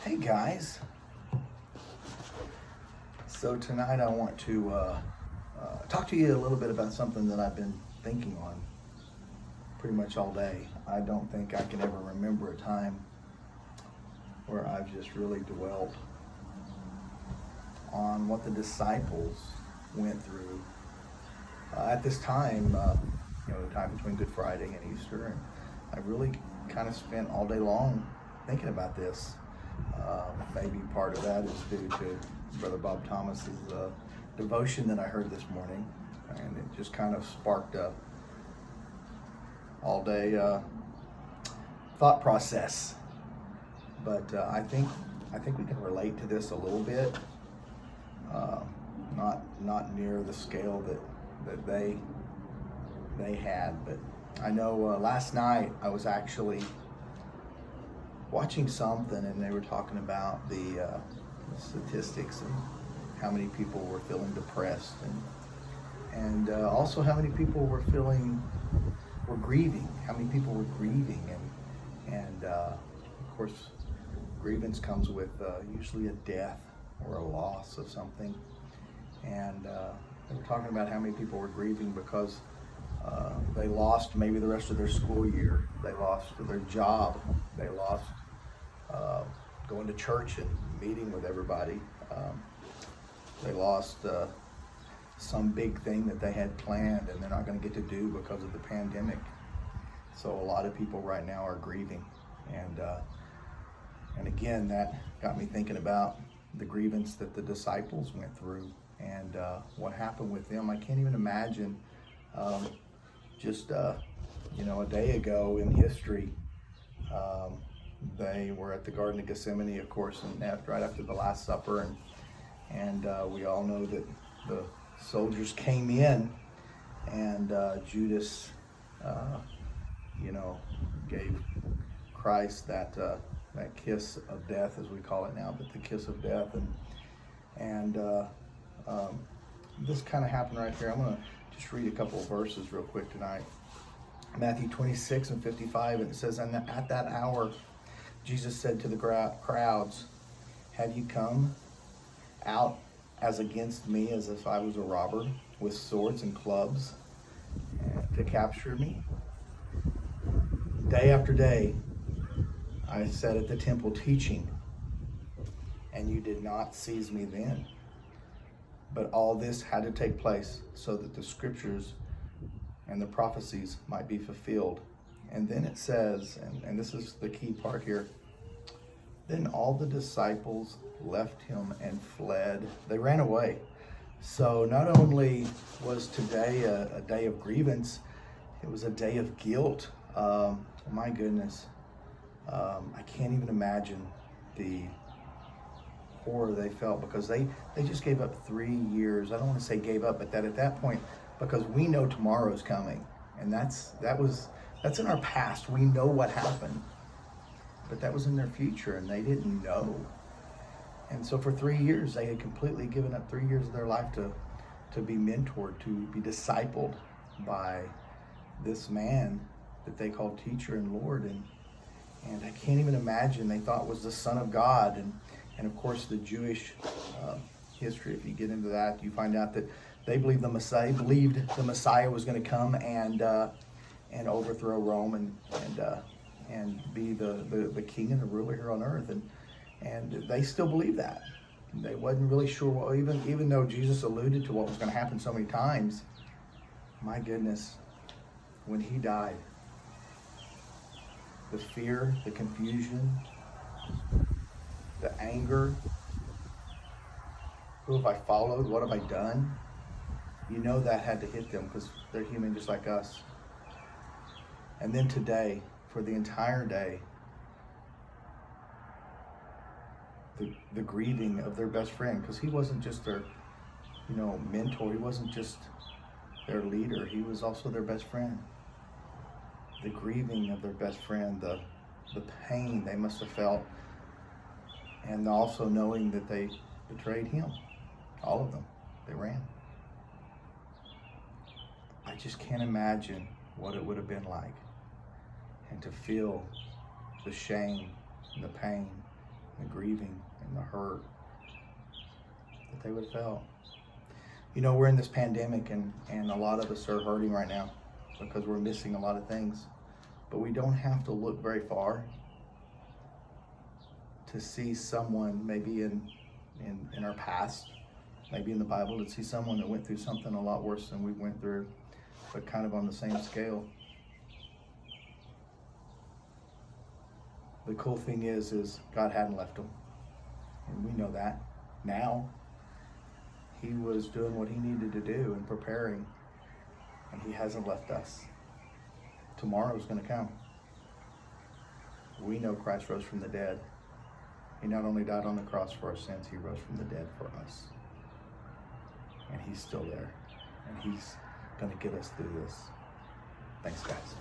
Hey guys, so tonight I want to talk to you a little bit about something that I've been thinking on pretty much all day. I don't think I can ever remember a time where I've just really dwelt on what the disciples went through at this time, the time between Good Friday and Easter, and I really kind of spent all day long thinking about this. Maybe part of that is due to Brother Bob Thomas's devotion that I heard this morning, and it just kind of sparked a all day thought process. But I think we can relate to this a little bit. Not near the scale that they had, but I know last night I was actually watching something, and they were talking about the statistics and how many people were feeling depressed, and also how many people were grieving, how many people were grieving, and of course, grievance comes with usually a death or a loss of something, and they were talking about how many people were grieving because they lost maybe the rest of their school year, they lost their job, they lost going to church and meeting with everybody. They lost some big thing that they had planned and they're not going to get to do because of the pandemic. So a lot of people right now are grieving, and again, that got me thinking about the grievance that the disciples went through and what happened with them. I can't even imagine just a day ago in history. They were at the Garden of Gethsemane, of course, and right after the Last Supper, and we all know that the soldiers came in, and Judas, gave Christ that kiss of death, as we call it now, but the kiss of death, and this kind of happened right here. I'm going to just read a couple of verses real quick tonight. Matthew 26:55, and it says, "And at that hour, Jesus said to the crowds, 'Have you come out as against me as if I was a robber, with swords and clubs to capture me? Day after day I sat at the temple teaching, and you did not seize me then. But all this had to take place so that the scriptures and the prophecies might be fulfilled.'" And then it says, and this is the key part here, "Then all the disciples left him and fled." They ran away. So not only was today a day of grievance, it was a day of guilt. My goodness, I can't even imagine the horror they felt, because they just gave up 3 years. I don't want to say gave up, but that at that point, because we know tomorrow's coming, and that's in our past. We know what happened, but that was in their future, and they didn't know. And so for 3 years, they had completely given up 3 years of their life to be mentored, to be discipled by this man that they called teacher and Lord, and I can't even imagine. They thought was the Son of God, and of course the Jewish history. If you get into that, you find out that they believed the Messiah was going to come and overthrow Rome and be the king and the ruler here on earth, and they still believe that. They wasn't really sure what, even though Jesus alluded to what was going to happen so many times. My goodness, when he died, the fear, the confusion, the anger, who have I followed? What have I done? That had to hit them, because they're human just like us. And then today, for the entire day, the grieving of their best friend, because he wasn't just their mentor, he wasn't just their leader, he was also their best friend. The grieving of their best friend, the pain they must have felt, and also knowing that they betrayed him. All of them, they ran. I just can't imagine what it would have been like, and to feel the shame and the pain the grieving and the hurt that they would have felt. You know, we're in this pandemic and a lot of us are hurting right now because we're missing a lot of things. But we don't have to look very far to see someone maybe in our past, maybe in the Bible, to see someone that went through something a lot worse than we went through, but kind of on the same scale. The cool thing is God hadn't left them, and we know that now. He was doing what he needed to do and preparing, and he hasn't left us. Tomorrow's going to come. We know Christ rose from the dead. He not only died on the cross for our sins, he rose from the dead for us. And he's still there. And he's going to get us through this. Thanks, guys.